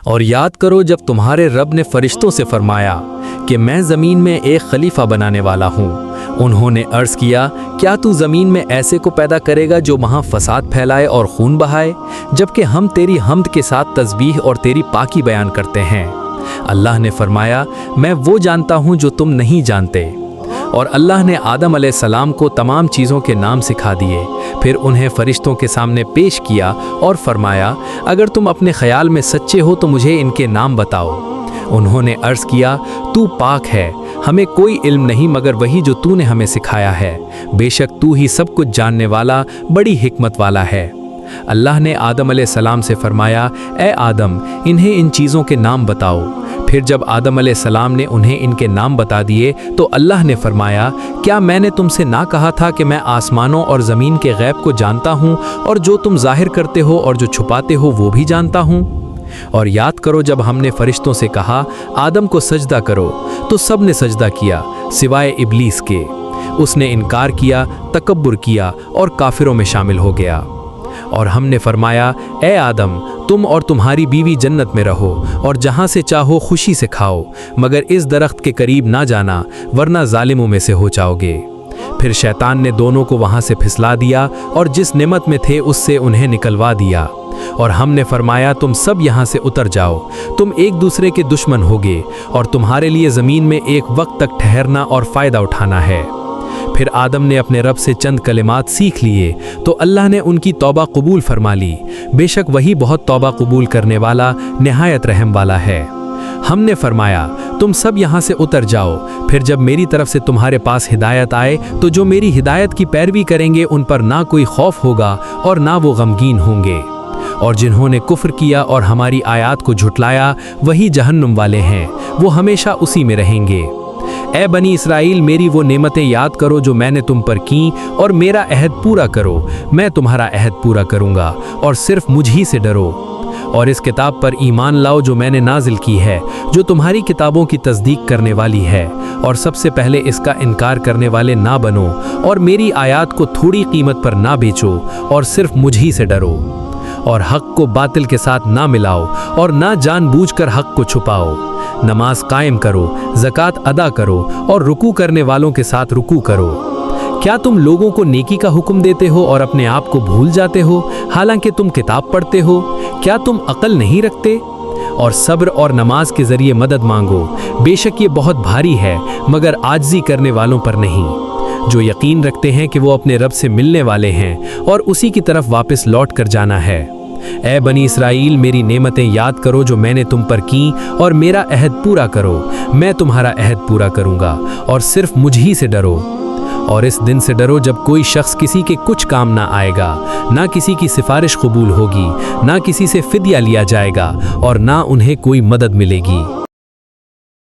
اور یاد کرو جب تمہارے رب نے فرشتوں سے فرمایا کہ میں زمین میں ایک خلیفہ بنانے والا ہوں، انہوں نے عرض کیا کیا تو زمین میں ایسے کو پیدا کرے گا جو وہاں فساد پھیلائے اور خون بہائے، جبکہ ہم تیری حمد کے ساتھ تسبیح اور تیری پاکی بیان کرتے ہیں۔ اللہ نے فرمایا میں وہ جانتا ہوں جو تم نہیں جانتے۔ اور اللہ نے آدم علیہ السلام کو تمام چیزوں کے نام سکھا دیے، پھر انہیں فرشتوں کے سامنے پیش کیا اور فرمایا اگر تم اپنے خیال میں سچے ہو تو مجھے ان کے نام بتاؤ۔ انہوں نے عرض کیا تو پاک ہے، ہمیں کوئی علم نہیں مگر وہی جو تو نے ہمیں سکھایا ہے، بے شک تو ہی سب کچھ جاننے والا بڑی حکمت والا ہے۔ اللہ نے آدم علیہ السلام سے فرمایا اے آدم انہیں ان چیزوں کے نام بتاؤ۔ پھر جب آدم علیہ السلام نے انہیں ان کے نام بتا دیے تو اللہ نے فرمایا کیا میں نے تم سے نہ کہا تھا کہ میں آسمانوں اور زمین کے غیب کو جانتا ہوں، اور جو تم ظاہر کرتے ہو اور جو چھپاتے ہو وہ بھی جانتا ہوں؟ اور یاد کرو جب ہم نے فرشتوں سے کہا آدم کو سجدہ کرو تو سب نے سجدہ کیا سوائے ابلیس کے، اس نے انکار کیا، تکبر کیا اور کافروں میں شامل ہو گیا۔ اور ہم نے فرمایا اے آدم تم اور تمہاری بیوی جنت میں رہو اور جہاں سے چاہو خوشی سے کھاؤ، مگر اس درخت کے قریب نہ جانا ورنہ ظالموں میں سے ہو جاؤ گے۔ پھر شیطان نے دونوں کو وہاں سے پھسلا دیا اور جس نعمت میں تھے اس سے انہیں نکلوا دیا، اور ہم نے فرمایا تم سب یہاں سے اتر جاؤ، تم ایک دوسرے کے دشمن ہوگے اور تمہارے لیے زمین میں ایک وقت تک ٹھہرنا اور فائدہ اٹھانا ہے۔ پھر آدم نے اپنے رب سے چند کلمات سیکھ لیے تو اللہ نے ان کی توبہ قبول فرما لی، بے شک وہی بہت توبہ قبول کرنے والا نہایت رحم والا ہے۔ ہم نے فرمایا تم سب یہاں سے اتر جاؤ، پھر جب میری طرف سے تمہارے پاس ہدایت آئے تو جو میری ہدایت کی پیروی کریں گے ان پر نہ کوئی خوف ہوگا اور نہ وہ غمگین ہوں گے، اور جنہوں نے کفر کیا اور ہماری آیات کو جھٹلایا وہی جہنم والے ہیں، وہ ہمیشہ اسی میں رہیں گے۔ اے بنی اسرائیل میری وہ نعمتیں یاد کرو جو میں نے تم پر کیں، اور میرا عہد پورا کرو، میں تمہارا عہد پورا کروں گا، اور صرف مجھ ہی سے ڈرو۔ اور اس کتاب پر ایمان لاؤ جو میں نے نازل کی ہے، جو تمہاری کتابوں کی تصدیق کرنے والی ہے، اور سب سے پہلے اس کا انکار کرنے والے نہ بنو، اور میری آیات کو تھوڑی قیمت پر نہ بیچو، اور صرف مجھ ہی سے ڈرو۔ اور حق کو باطل کے ساتھ نہ ملاؤ اور نہ جان بوجھ کر حق کو چھپاؤ۔ نماز قائم کرو، زکوٰۃ ادا کرو، اور رکوع کرنے والوں کے ساتھ رکوع کرو۔ کیا تم لوگوں کو نیکی کا حکم دیتے ہو اور اپنے آپ کو بھول جاتے ہو، حالانکہ تم کتاب پڑھتے ہو؟ کیا تم عقل نہیں رکھتے؟ اور صبر اور نماز کے ذریعے مدد مانگو، بے شک یہ بہت بھاری ہے مگر عاجزی کرنے والوں پر نہیں، جو یقین رکھتے ہیں کہ وہ اپنے رب سے ملنے والے ہیں اور اسی کی طرف واپس لوٹ کر جانا ہے۔ اے بنی اسرائیل میری نعمتیں یاد کرو جو میں نے تم پر کیں، اور میرا عہد پورا کرو، میں تمہارا عہد پورا کروں گا، اور صرف مجھ ہی سے ڈرو۔ اور اس دن سے ڈرو جب کوئی شخص کسی کے کچھ کام نہ آئے گا، نہ کسی کی سفارش قبول ہوگی، نہ کسی سے فدیہ لیا جائے گا، اور نہ انہیں کوئی مدد ملے گی۔